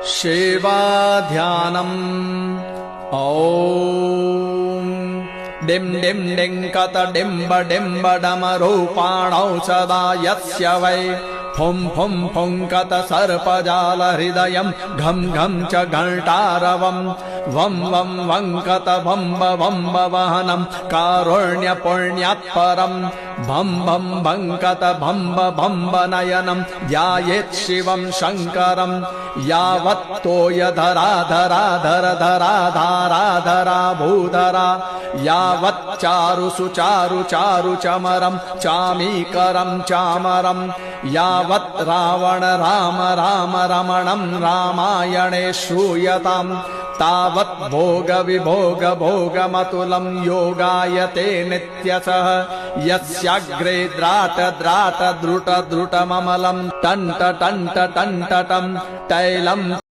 सेवाध्यानम् ॐ डिं डिं डिं कत डिम्ब डिम्ब डमरूपाणौ सदा यस्य वै फुं फुं फुं कत सर्पजालहृदयं घं घं च घण्टारवं वं वं वं कत वम्ब वम्ब वहनं कारुण्यपुण्यात्परं भं भं भं कत भम्ब भम्ब नयनं ध्यायेत् शिवं शङ्करं यावत्तोयधरा धरा धर धरा धारा धरा भूधरा यावत् चारु सुचारु चारु चमरं चामीकरं चामरं यावत् रावण राम राम रमणं रामायणे श्रूयतां तावत् भोग विभोग भोगमतुलं योगायते नित्यशः यस्याग्रे द्राट द्राट द्रुट द्रुटममलं टन्ट टन्ट टन्टटं तैलं